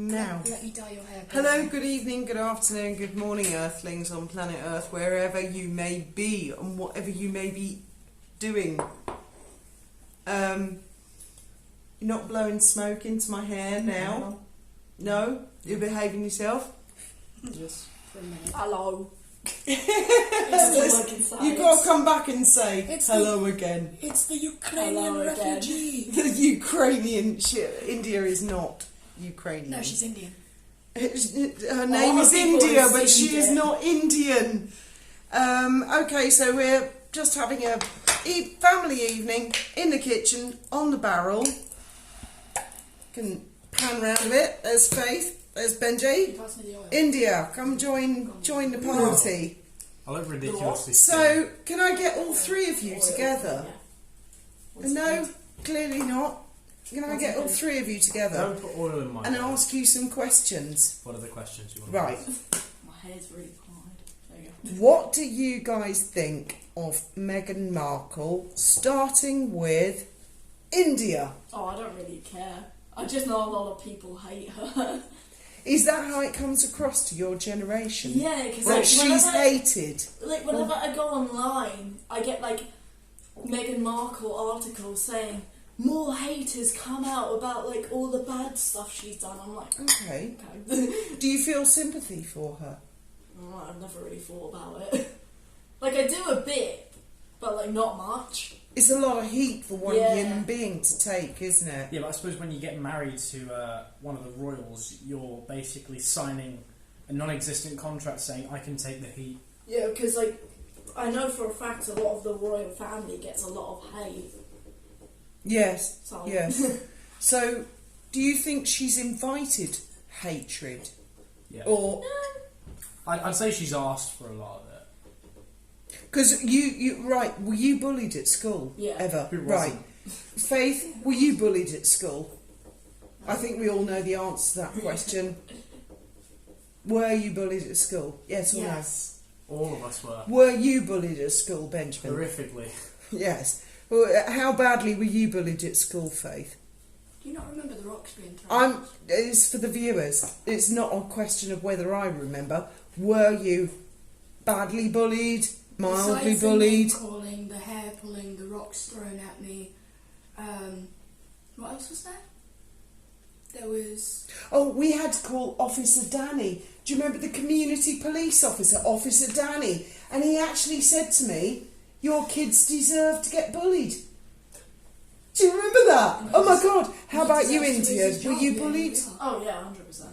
now. Let me dye your hair. Hello, good evening, good afternoon, good morning, Earthlings on planet Earth, wherever you may be and whatever you may be doing. You're not blowing smoke into my hair now? No? You're behaving yourself? Yes. For a minute. Hello. You've got to come back and say hello again. It's the Ukrainian Hello again. refugee. The Ukrainian India is not Ukrainian. No, she's Indian. Her name is India, but she is not Indian. Okay, so we're just having a family evening in the kitchen on the barrel. Can pan round a bit. There's Faith. There's Benji. Pass me the oil. India, come join the party. I look ridiculously. So, can I get all three of you together? No, clearly not. Can I get all three of you together Don't put oil in my and hair. ask you some questions? What are the questions you want? Right. My hair's really parted. There you go. What do you guys think of Meghan Markle, starting with India? Oh, I don't really care. I just know a lot of people hate her. Is that how it comes across to your generation? Yeah, because That she's hated? Like whenever I go online, I get like Meghan Markle articles saying more haters come out about like all the bad stuff she's done. I'm like, Okay. okay. Do you feel sympathy for her? Oh, I've never really thought about it. Like I do a bit, but like not much. It's a lot of heat for one Yeah. human being to take, isn't it? Yeah, but I suppose when you get married to one of the royals, you're basically signing a non-existent contract saying, I can take the heat. Yeah, because like I know for a fact a lot of the royal family gets a lot of hate. Yes. So Yes. So, do you think she's invited hatred? Yeah. Or... I'd say she's asked for a lot of it. Because right, were you bullied at school? Yeah. Ever? Who Right. wasn't? Faith, were you bullied at school? I think we all know the answer to that question. Were you bullied at school? Yes or yes. All of us were. no? Were you bullied at school, Benjamin? Horrifically. Yes. Well, how badly were you bullied at school, Faith? Do you not remember the rocks being thrown? It's for the viewers. It's not a question of whether I remember. Were you badly bullied? Mildly Besides the bullied? name calling, the hair pulling, the rocks thrown at me. What else was there? There was... Oh, we had to call Officer Danny. Do you remember the community police officer, Officer Danny? And he actually said to me, your kids deserve to get bullied. Do you remember that? Oh my God. How about you, India? Were you bullied? Oh yeah, 100%.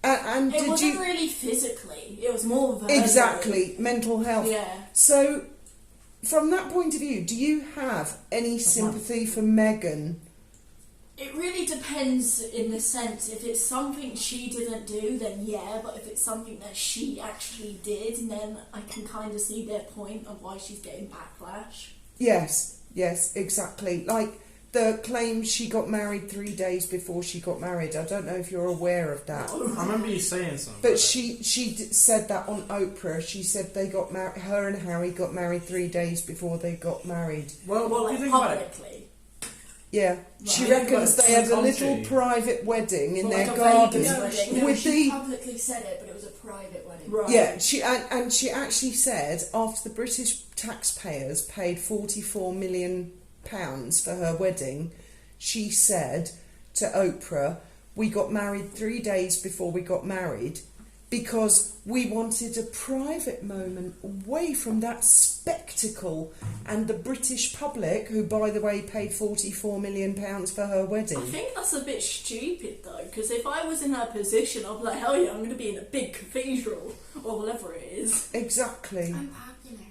And It did wasn't you... really physically. It was more verbally. Exactly. Mental health. Yeah. So, from that point of view, do you have any sympathy for Meghan? It really depends in the sense, if it's something she didn't do, then yeah, but if it's something that she actually did, then I can kind of see their point of why she's getting backlash. Yes, exactly. Like the claim she got married 3 days before she got married. I don't know if you're aware of that. I remember you saying something. But she said that on Oprah. She said they got married. Her and Harry got married 3 days before they got married. Well, Well, if you like think about it, publicly. Yeah, she Right. reckons they had a little Country. private wedding in Well, their like a garden Vegas wedding. No, with she the. publicly said it, but it was a private wedding. Right. Yeah, and she actually said after the British taxpayers paid £44 million for her wedding, she said to Oprah, we got married 3 days before we got married because we wanted a private moment away from that spectacle and the British public, who, by the way, paid £44 million for her wedding. I think that's a bit stupid though, because if I was in her position, I'd be like, hell yeah, I'm going to be in a big cathedral or whatever it is. Exactly. I'm popular.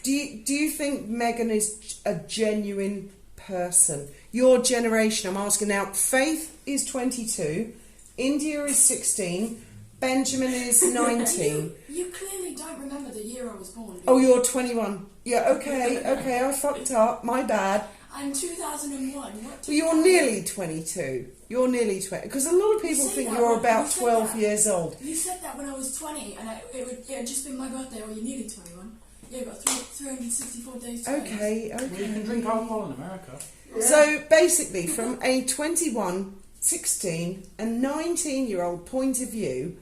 Do you think Meghan is a genuine person? Your generation, I'm asking now. Faith is 22, India is 16, Benjamin is 19. You clearly don't remember the year I was born. Oh, you're 21. Yeah, okay, I fucked up. My bad. I'm 2001. What? Well, you're nearly 22. You're nearly 20. Because a lot of people You say think that you're when- about you say 12 that. years old. You said that when I was 20, and it had just been my birthday, or you're nearly 21. Yeah, you've got 364 days to go. Okay. you can drink alcohol in America. So basically, from a 21 16 and 19-year-old point of view,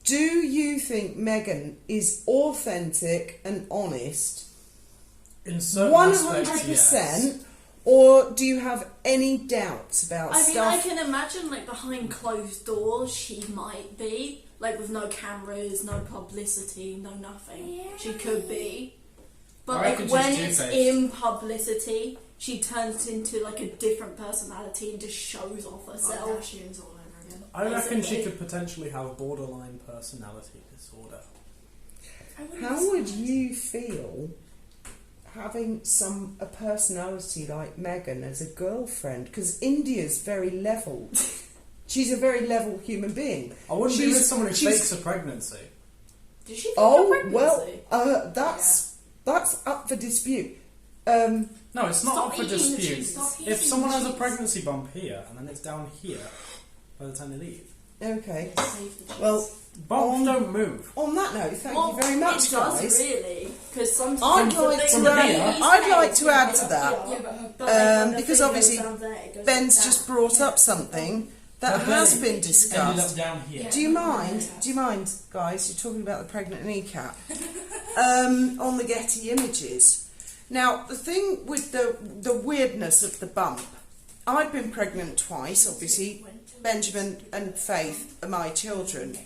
do you think Meghan is authentic and honest? In certain aspects, 100%? yes. Or do you have any doubts about I mean, stuff? I can imagine, like, behind closed doors, she might be. Like, with no cameras, no publicity, no nothing. Yeah. She could be. But, I like, reckon when she's it's two-faced. in publicity, she turns into, like, a different personality and just shows off Like herself. Kardashians all over again. I reckon she Basically. could potentially have borderline personality disorder. How would you feel having a personality like Meghan as a girlfriend? Because India's very level. She's a very level human being. I wouldn't be She's- with someone who she's- fakes a pregnancy. Did she fake a Oh pregnancy? well, that's up for dispute. No, it's not Stop up for eating the dispute. cheese, stop If eating someone the has a cheese. pregnancy bump here and then it's down here by the time they leave, Okay. Save the cheese. Well, bumps don't move. on that note, thank Well, you very much, it does, guys. really. Because sometimes I'd the like big to baby's add- I'd head like to goes add to up that. here, Yeah, but her but like when the Because thing obviously goes down there, it goes Ben's down. just brought up something that Her has belly been ended discussed. up down here. Yeah. Do you mind? Do you mind, guys? You're talking about the pregnant kneecap on the Getty images. Now, the thing with the weirdness of the bump, I've been pregnant twice. Obviously, Benjamin and Faith are my children,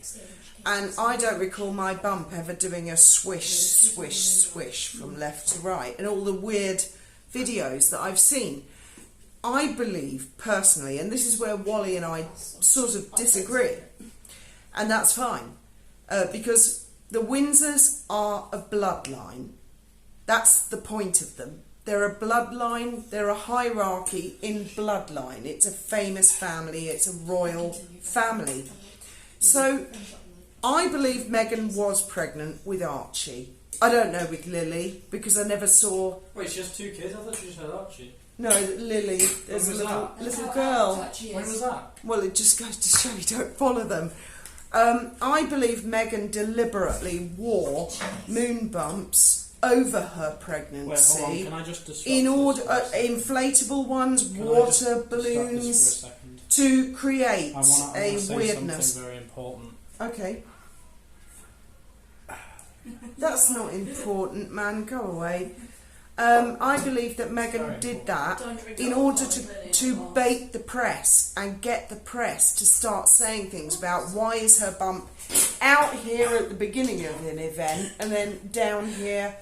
and I don't recall my bump ever doing a swish, swish, swish from left to right, and all the weird videos that I've seen. I believe personally, and this is where Wally and I sort of disagree, and that's fine, because the Windsors are a bloodline. That's the point of them. They're a bloodline, they're a hierarchy in bloodline. It's a famous family, it's a royal family. So I believe Meghan was pregnant with Archie. I don't know with Lily, because I never saw... Wait, she has two kids? I thought she just had Archie. No, Lily, there's a was little, that? little How girl. touchy When is. was that? Well, it just goes to show you don't follow them. I believe Meghan deliberately wore moon bumps over her Wait, pregnancy hold on. Can I just disrupt in this order for a second? inflatable ones, Can I water just disrupt this balloons for a second? to create I want a to say weirdness. something very important. Okay. That's not important, man. Go away. I believe that Meghan Very did that Don't drink in alcohol order in it, to or- bait the press and get the press to start saying things about why is her bump out here at the beginning of an event and then down here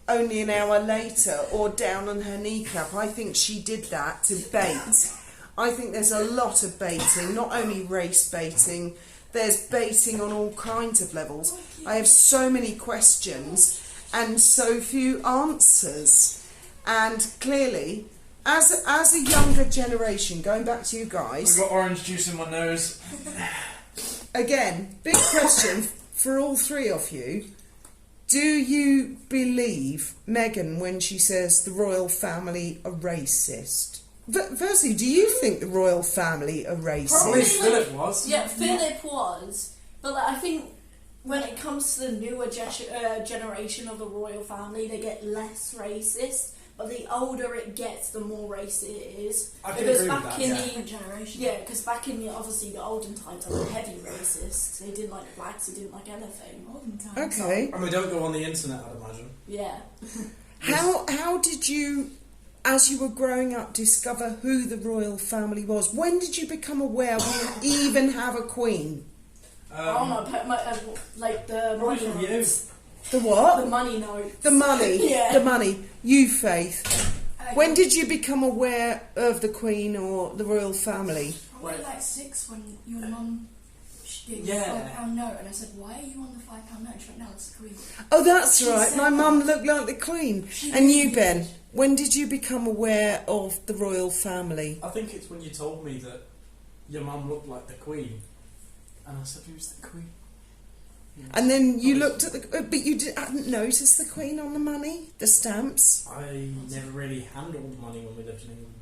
only an hour later, or down on her kneecap. I think she did that to bait. I think there's a lot of baiting, not only race baiting, there's baiting on all kinds of levels. I have so many questions and so few answers. And clearly, as a younger generation, going back to you guys, I've got orange juice in my nose. again, big question for all three of you. Do you believe Meghan when she says the royal family are racist? Firstly, do you think the royal family are Probably racist? Philip was. Yeah, Philip was. But like, I think when it comes to the newer generation of the royal family, they get less racist. But the older it gets, the more racist it is. I can because agree with back that, in yeah. the generation. yeah, because back in the obviously the olden times, they were heavy racists. They didn't like blacks. They didn't like anything. Olden times. Okay. And we don't go on the internet, I'd imagine. Yeah. How did you, as you were growing up, discover who the royal family was? When did you become aware we even have a queen? Oh no, like the Probably money from you. notes. The what? The money notes. The money. Yeah. The money. You, Faith. When did you become aware of the Queen or the royal family? Probably like 6 when your mum gave me Yeah. a £5 note, and I said, "Why are you on the £5 note?" She went, "No, it's the Queen." Oh, that's She right. said My that. mum looked like the Queen. And you, Ben, when did you become aware of the royal family? I think it's when you told me that your mum looked like the Queen. And I said, who's the Queen? And then you looked at the... But you hadn't noticed the Queen on the money? The stamps? I never really handled money when we lived in England.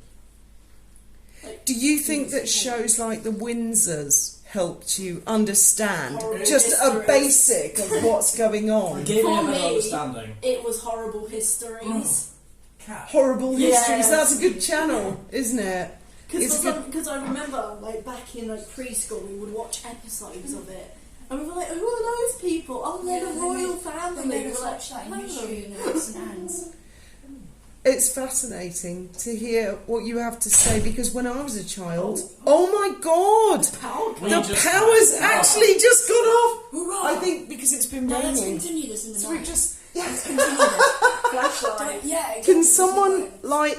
Do you think that shows like the Windsors helped you understand Horrible just a histories. basic of what's going It on? gave me For a better me- understanding. It was horrible histories. Cat. Horrible Yeah. histories. That's a good channel, isn't it? Because I remember, like, back in like preschool, we would watch episodes of it, and we were like, "Who are those people? Oh, they're the royal family." They made We us were like, watch that in "Oh." history and notes and hands. It's fascinating to hear what you have to say because when I was a child, oh my God, the power's actually just got off. Hurrah! I think because it's been No, let's raining. continue this in the So we night. just Let's continue this. Flashlight. Yeah, exactly. can someone light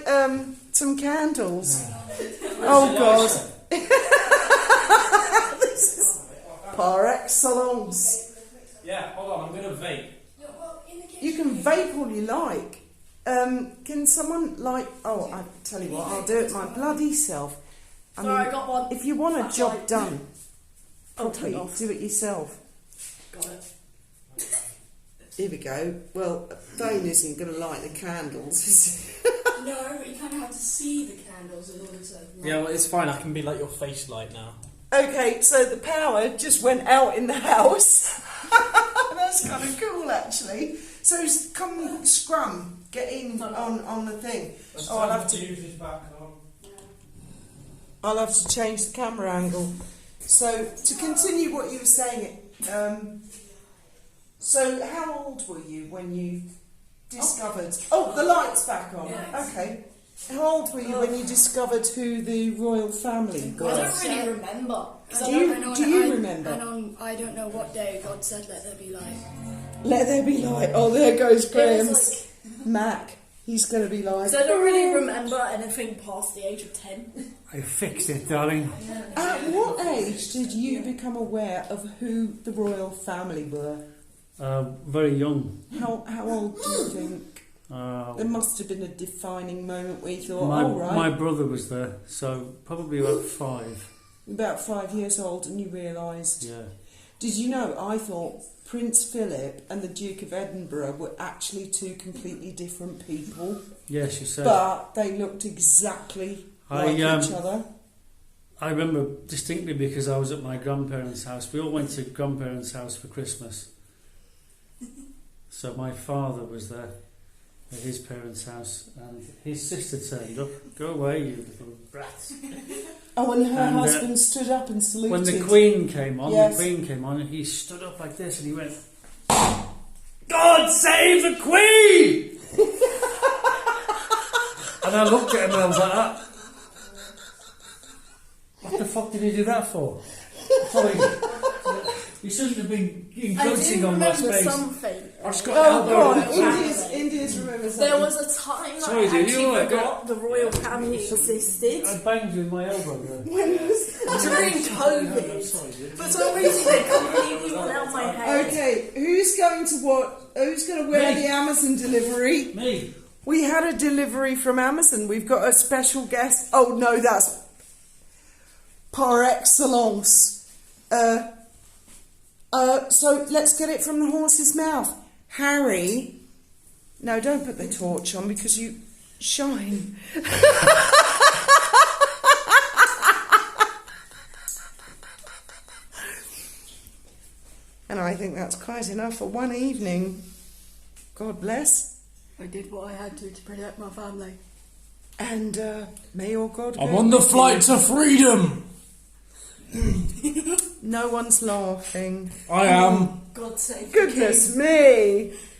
some candles? Oh God, this is par excellence. Yeah, hold on, I'm going to vape. You can vape all you like. Can someone light? Oh, I tell you what, I'll do it my bloody self. I Sorry, I got one. if you want a job done Oh, properly, turn off. do it yourself. Got it. Here we go. Well, Dane isn't going to light the candles, is he? No, but you kind of have to see the candles in order to. Yeah, well, it's fine. I can be like your face light now. Okay, so the power just went out in the house. That's kind of cool, actually. So come, Scrum, get in on the thing. Oh, I'll have to use this back on. I'll have to change the camera angle. So to continue what you were saying, so how old were you when you discovered? Oh, the light's back on. Yes. Okay. How old were you when you discovered who the royal family I were? don't really remember. Do you remember? And I don't know what day God said, "Let there be light." Let there be light. Oh, there goes It Graham's was Mac. He's going to be like. So I don't really remember anything past the age of 10. I fixed it, darling. At what age did you become aware of who the royal family were? Very young. How old do you think? There must have been a defining moment where you thought, My brother was there, so probably about 5. About 5 years old, and you realised. Yeah. Did you know? I thought Prince Philip and the Duke of Edinburgh were actually two completely different people, Yes, you said. but they looked exactly like each other. I remember distinctly because I was at my grandparents' house. We all went to grandparents' house for Christmas. So my father was there at his parents' house, and his sister turned up. Go away, you little brat. Oh, and her And, husband stood up and saluted. When the Queen came on, Yes. he stood up like this and he went, "God save the Queen!" And I looked at him and I was like that. What the fuck did he do that for? Sorry. He shouldn't have been I encroaching do on my remember space. something. I just got Oh, elbowed go on. in the back. India's remember something. There was a time that Sorry, I dude, actually you alright? forgot the royal family existed. I banged you with my elbow there. During COVID. Sorry, dude. For some reason it completely went out my head. Okay, who's going to Who's going to wear Me. the Amazon delivery? Me. We had a delivery from Amazon. We've got a special guest. Oh no, that's par excellence. So let's get it from the horse's mouth. Harry, no, don't put the torch on because you shine. And I think that's quite enough for one evening. God bless. I did what I had to protect my family. And may your God I'm go on the with you. flight to freedom! No one's laughing. I am. God save the Goodness me.